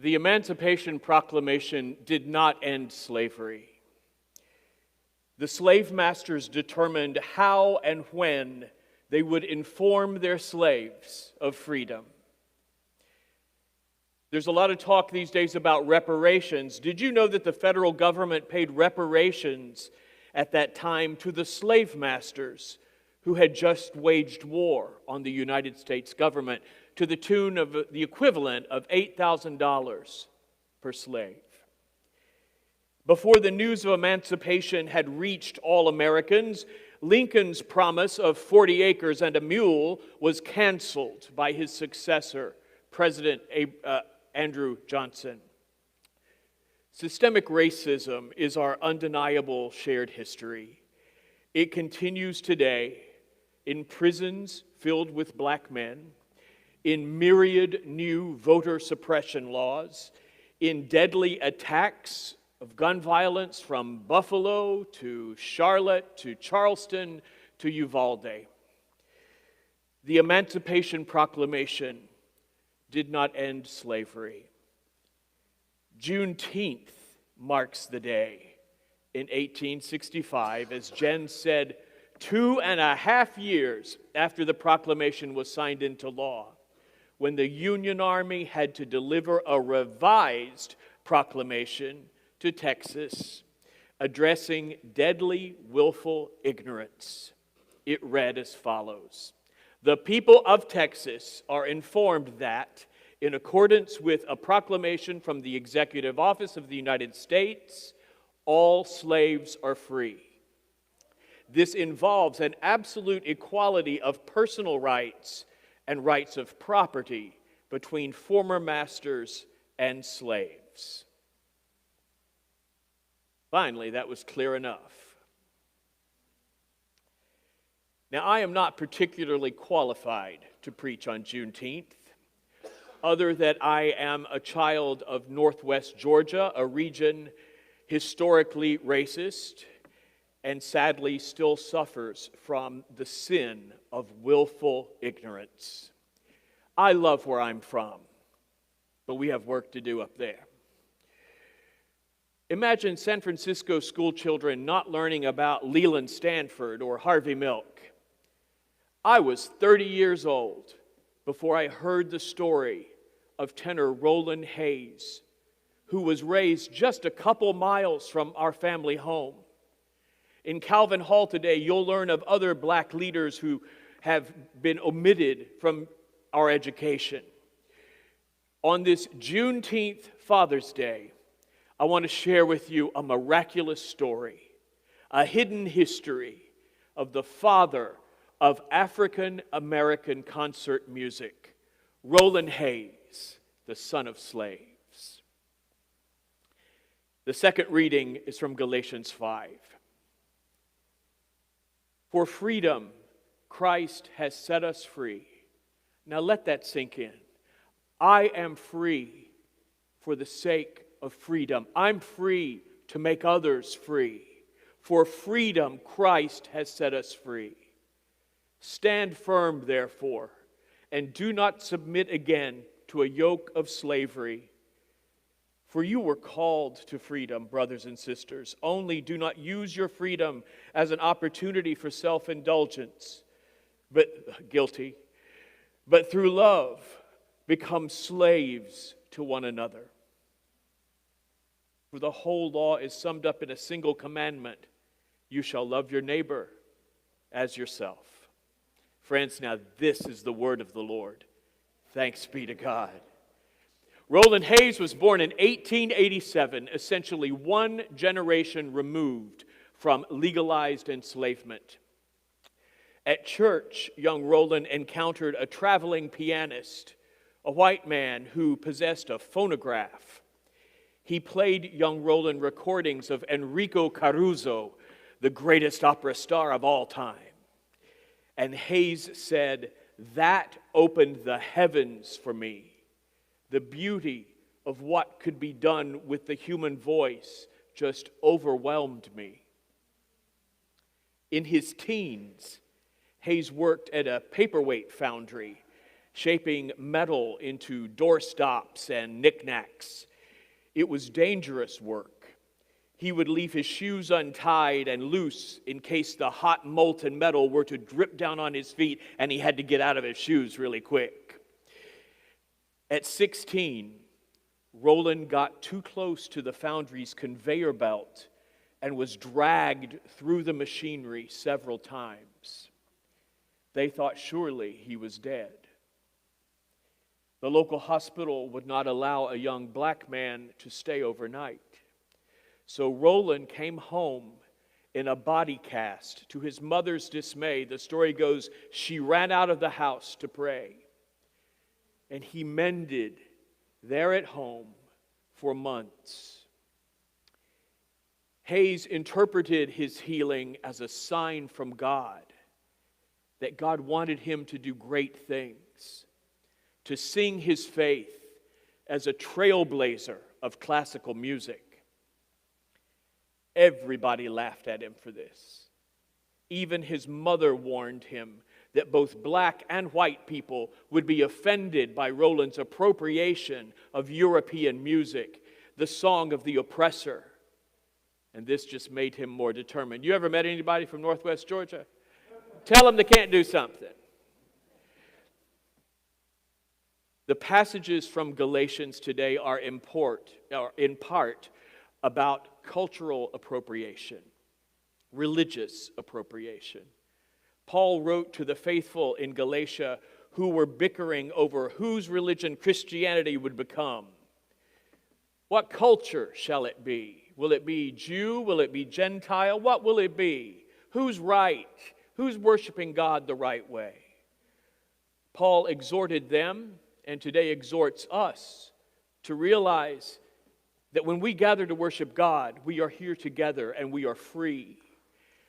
The Emancipation Proclamation did not end slavery. The slave masters determined how and when they would inform their slaves of freedom. There's a lot of talk these days about reparations. Did you know that the federal government paid reparations at that time to the slave masters who had just waged war on the United States government to the tune of the equivalent of $8,000 per slave? Before the news of emancipation had reached all Americans, Lincoln's promise of 40 acres and a mule was canceled by his successor, President Andrew Johnson. Systemic racism is our undeniable shared history. It continues today in prisons filled with black men, in myriad new voter suppression laws, in deadly attacks of gun violence from Buffalo to Charlotte to Charleston to Uvalde. The Emancipation Proclamation did not end slavery. Juneteenth marks the day in 1865, as Jen said, 2.5 years after the proclamation was signed into law, when the Union Army had to deliver a revised proclamation to Texas, addressing deadly, willful ignorance. It read as follows: "The people of Texas are informed that, in accordance with a proclamation from the Executive Office of the United States, all slaves are free. This involves an absolute equality of personal rights and rights of property between former masters and slaves." Finally, that was clear enough. Now, I am not particularly qualified to preach on Juneteenth, other that I am a child of Northwest Georgia, a region historically racist and sadly still suffers from the sin of willful ignorance. I love where I'm from, but we have work to do up there. Imagine San Francisco school children not learning about Leland Stanford or Harvey Milk. I was 30 years old before I heard the story of tenor Roland Hayes, who was raised just a couple miles from our family home. In Calvin Hall today, you'll learn of other black leaders who have been omitted from our education. On this Juneteenth Father's Day, I want to share with you a miraculous story, a hidden history of the father of African American concert music, Roland Hayes, the son of slaves. The second reading is from Galatians 5. For freedom, Christ has set us free. Now let that sink in. I am free for the sake of freedom. I'm free to make others free. For freedom, Christ has set us free. Stand firm, therefore, and do not submit again to a yoke of slavery. For you were called to freedom, brothers and sisters. Only do not use your freedom as an opportunity for self-indulgence, but through love, become slaves to one another. For the whole law is summed up in a single commandment: you shall love your neighbor as yourself. Friends, now this is the word of the Lord. Thanks be to God. Roland Hayes was born in 1887, essentially one generation removed from legalized enslavement. At church, young Roland encountered a traveling pianist, a white man who possessed a phonograph. He played young Roland recordings of Enrico Caruso, the greatest opera star of all time. And Hayes said, "That opened the heavens for me. The beauty of what could be done with the human voice just overwhelmed me." In his teens, Hayes worked at a paperweight foundry, shaping metal into doorstops and knickknacks. It was dangerous work. He would leave his shoes untied and loose in case the hot molten metal were to drip down on his feet and he had to get out of his shoes really quick. At 16, Roland got too close to the foundry's conveyor belt and was dragged through the machinery several times. They thought surely he was dead. The local hospital would not allow a young black man to stay overnight. So Roland came home in a body cast. To his mother's dismay, the story goes, she ran out of the house to pray. And he mended there at home for months. Hayes interpreted his healing as a sign from God, that God wanted him to do great things, to sing his faith as a trailblazer of classical music. Everybody laughed at him for this. Even his mother warned him that both black and white people would be offended by Roland's appropriation of European music, the song of the oppressor. And this just made him more determined. You ever met anybody from Northwest Georgia? Tell them they can't do something. The passages from Galatians today are in part about cultural appropriation, religious appropriation. Paul wrote to the faithful in Galatia who were bickering over whose religion Christianity would become. What culture shall it be? Will it be Jew? Will it be Gentile? What will it be? Who's right? Who's worshiping God the right way? Paul exhorted them, and today exhorts us, to realize that when we gather to worship God, we are here together and we are free.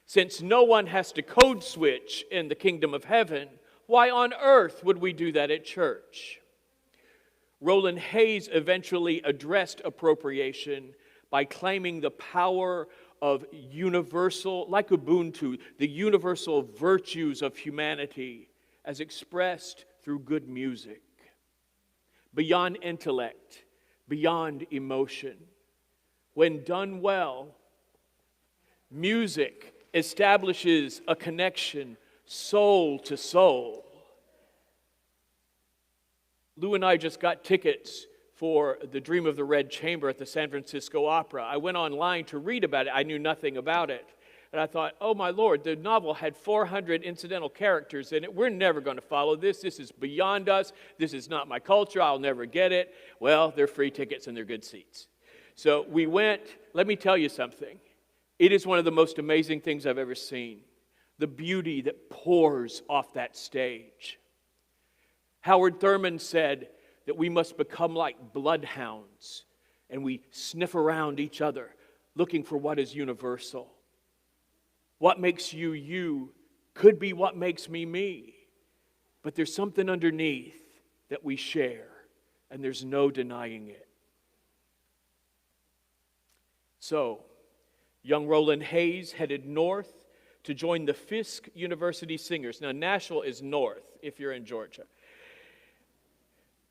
Since no one has to code switch in the kingdom of heaven, why on earth would we do that at church? Roland Hayes eventually addressed appropriation by claiming the power of universal, like Ubuntu, the universal virtues of humanity as expressed through good music, beyond intellect, beyond emotion. When done well, music establishes a connection soul to soul. Lou and I just got tickets for The Dream of the Red Chamber at the San Francisco Opera. I went online to read about it. I knew nothing about it. And I thought, oh my Lord, the novel had 400 incidental characters in it. We're never going to follow this. This is beyond us. This is not my culture. I'll never get it. Well, they're free tickets and they're good seats. So we went. Let me tell you something. It is one of the most amazing things I've ever seen. The beauty that pours off that stage. Howard Thurman said that we must become like bloodhounds, and we sniff around each other looking for what is universal. What makes you you could be what makes me me, but there's something underneath that we share, and there's no denying it. So, young Roland Hayes headed north to join the Fisk University Singers. Now, Nashville is north if you're in Georgia.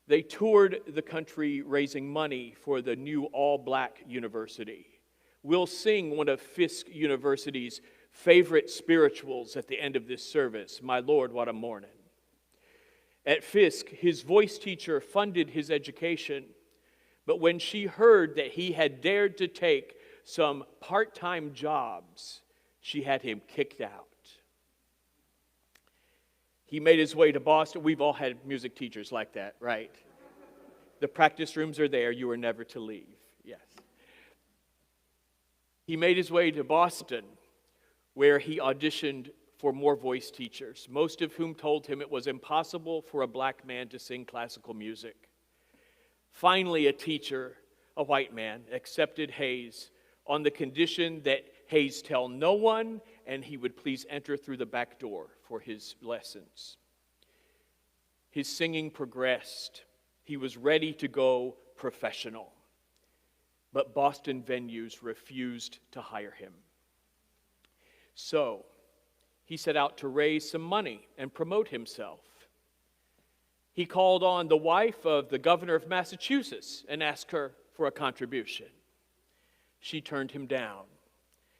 They toured the country raising money for the new all-black university. We'll sing one of Fisk University's favorite spirituals at the end of this service, My Lord, What a Morning. At Fisk, his voice teacher funded his education, but when she heard that he had dared to take some part-time jobs, she had him kicked out. He made his way to Boston. We've all had music teachers like that, right? The practice rooms are there. You are never to leave. Yes. He made his way to Boston, where he auditioned for more voice teachers, most of whom told him it was impossible for a black man to sing classical music. Finally, a teacher, a white man, accepted Hayes on the condition that Hayes tell no one and he would please enter through the back door for his lessons. His singing progressed. He was ready to go professional. But Boston venues refused to hire him. So, he set out to raise some money and promote himself. He called on the wife of the governor of Massachusetts and asked her for a contribution. She turned him down,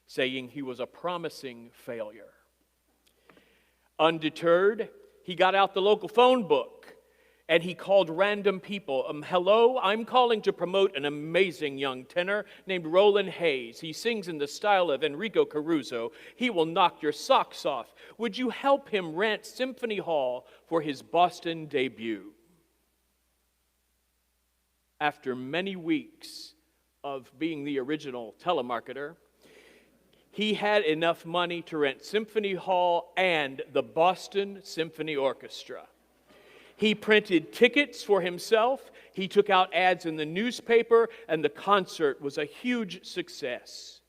saying he was a promising failure. Undeterred, he got out the local phone book and he called random people. Hello, I'm calling to promote an amazing young tenor named Roland Hayes. He sings in the style of Enrico Caruso. He will knock your socks off. Would you help him rent Symphony Hall for his Boston debut? After many weeks of being the original telemarketer, he had enough money to rent Symphony Hall and the Boston Symphony Orchestra. He printed tickets for himself, he took out ads in the newspaper, and the concert was a huge success.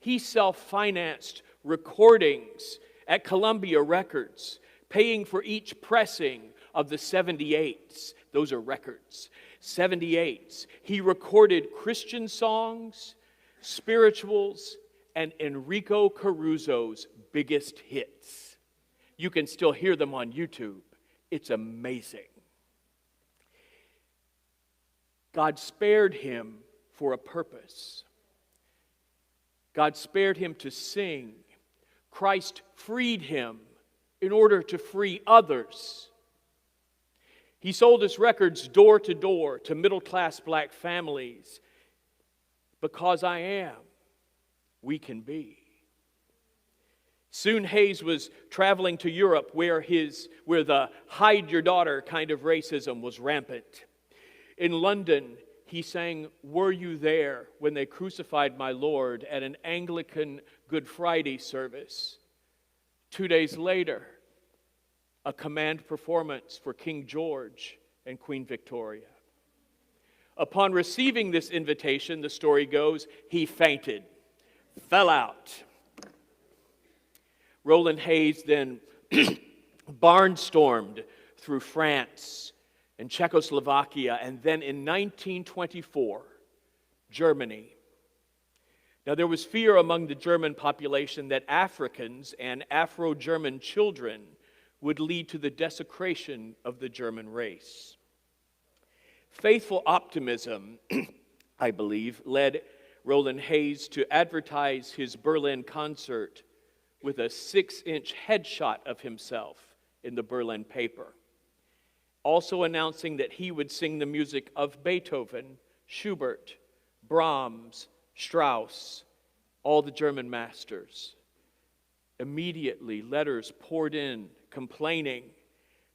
He self-financed recordings at Columbia Records, paying for each pressing of the 78s. Those are records. 78s. He recorded Christian songs, spirituals, and Enrico Caruso's biggest hits. You can still hear them on YouTube. It's amazing. God spared him for a purpose. God spared him to sing. Christ freed him in order to free others. He sold his records door to door to middle-class black families. Because I am, we can be. Soon Hayes was traveling to Europe where the hide your daughter kind of racism was rampant. In London, he sang "Were You There When They Crucified My Lord" at an Anglican Good Friday service. 2 days later, a command performance for King George and Queen Victoria. Upon receiving this invitation, the story goes, he fainted, fell out. Roland Hayes then barnstormed through France and Czechoslovakia, and then in 1924, Germany. Now, there was fear among the German population that Africans and Afro-German children would lead to the desecration of the German race. Faithful optimism, I believe, led Roland Hayes to advertise his Berlin concert with a 6-inch headshot of himself in the Berlin paper, also announcing that he would sing the music of Beethoven, Schubert, Brahms, Strauss, all the German masters. Immediately, letters poured in complaining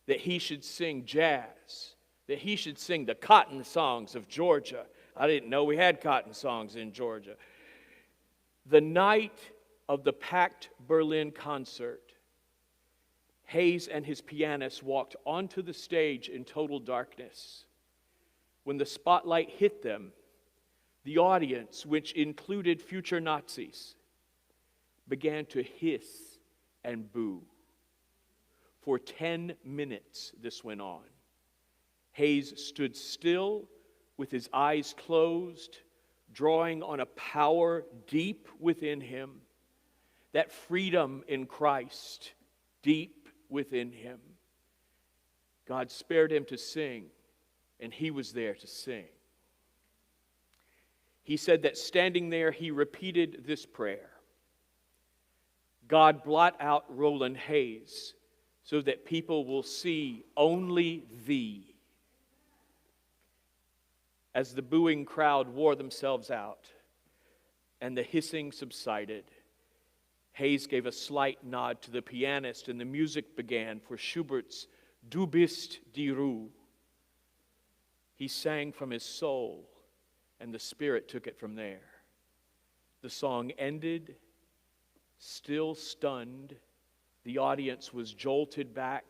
that he should sing jazz, that he should sing the cotton songs of Georgia. I didn't know we had cotton songs in Georgia. The night of the packed Berlin concert, Hayes and his pianist walked onto the stage in total darkness. When the spotlight hit them, the audience, which included future Nazis, began to hiss and boo. For 10 minutes this went on. Hayes stood still with his eyes closed, drawing on a power deep within him, that freedom in Christ deep within him. God spared him to sing, and he was there to sing. He said that standing there, he repeated this prayer: God, blot out Roland Hayes so that people will see only Thee. As the booing crowd wore themselves out and the hissing subsided, Hayes gave a slight nod to the pianist, and the music began for Schubert's Du bist die Ruhe. He sang from his soul, and the Spirit took it from there. The song ended. Still stunned, the audience was jolted back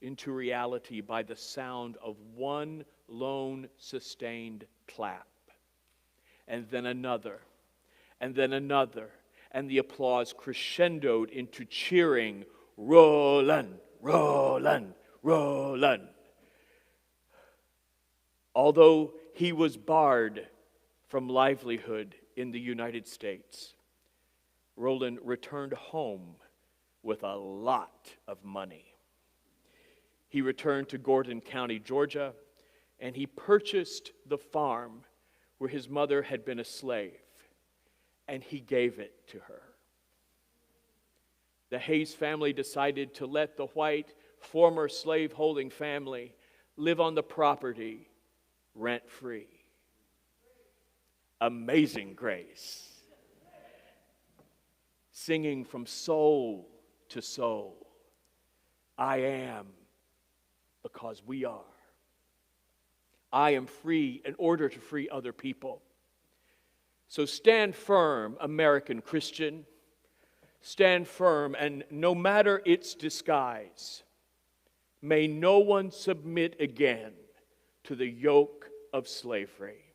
into reality by the sound of one lone sustained clap. And then another, and then another. And the applause crescendoed into cheering, Roland, Roland, Roland. Although he was barred from livelihood in the United States, Roland returned home with a lot of money. He returned to Gordon County, Georgia, and he purchased the farm where his mother had been a slave, and he gave it to her. The Hayes family decided to let the white former slave-holding family live on the property rent-free. Amazing grace. Singing from soul to soul. I am because we are. I am free in order to free other people. So stand firm, American Christian. Stand firm, and no matter its disguise, may no one submit again to the yoke of slavery.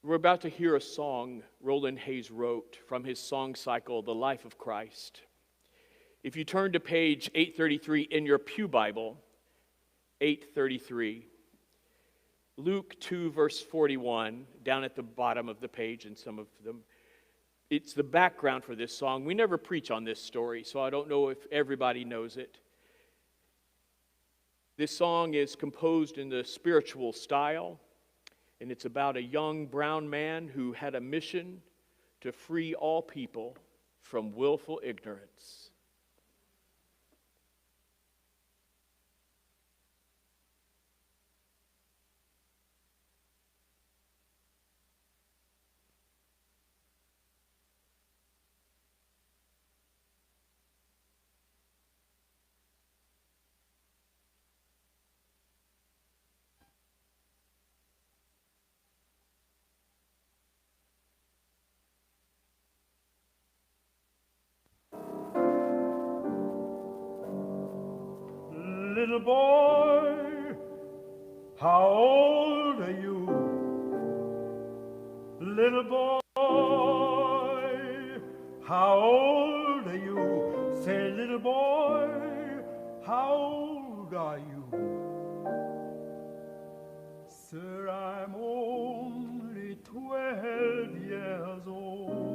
We're about to hear a song Roland Hayes wrote from his song cycle, The Life of Christ. If you turn to page 833 in your pew Bible, 833, Luke 2, verse 41, down at the bottom of the page in some of them, it's the background for this song. We never preach on this story, so I don't know if everybody knows it. This song is composed in the spiritual style, and it's about a young brown man who had a mission to free all people from willful ignorance. Little boy, how old are you? Little boy, how old are you? Say, little boy, how old are you? Sir, I'm only 12 years old.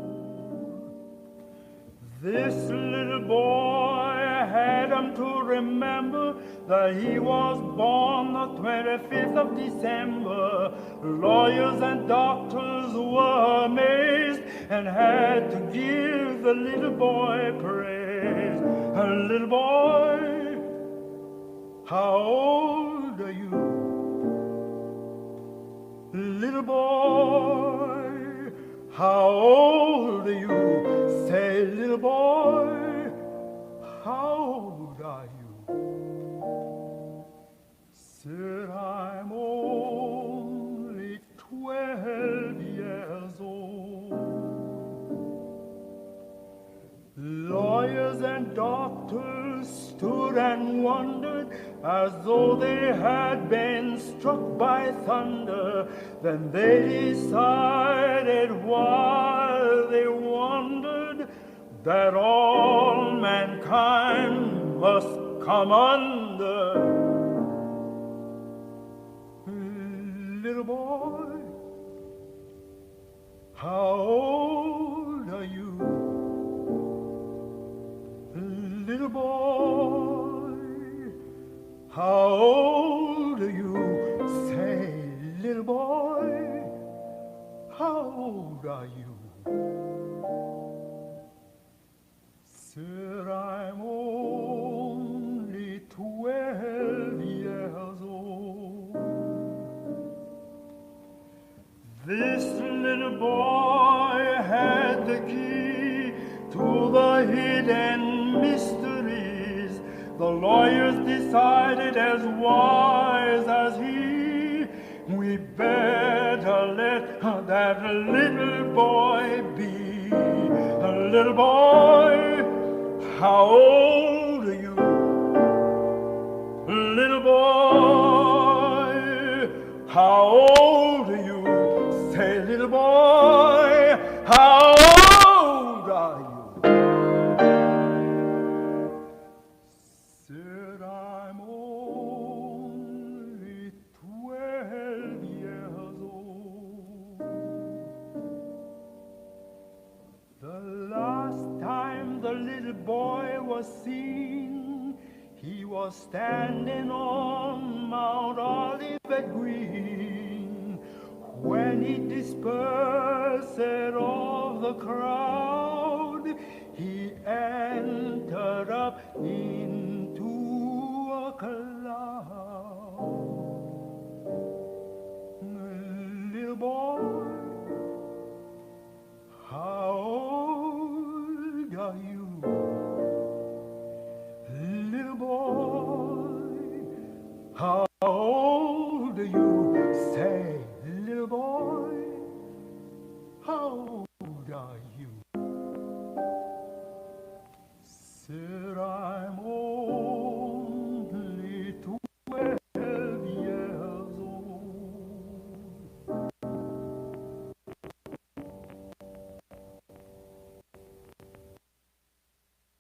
This little boy had to remember that he was born the 25th of December. Lawyers and doctors were amazed and had to give the little boy praise. Little boy, how old are you? Little boy, how old are you? Say, little boy, how old are you? Sir, I'm only 12 years old. Lawyers and doctors stood and wondered as though they had been struck by thunder. Then they decided while they wondered that all mankind must come under. Little boy, how old are you? Little boy, how old are you? Say, little boy, how old are you? Sir, I'm only 12 years old. This little boy had the key to the hidden mysteries. The lawyers decided, as wise as he, we better let that little boy be. Little boy, how old are you? Little boy, how old are you? Say, little boy, how old are you? Said, I'm only 12 years old. The last time boy was seen. He was standing on Mount Olivet Green. When he dispersed all the crowd, he entered up into a cloud. Little boy, how old are you? Little boy, how old are you? Say, little boy, how old are you?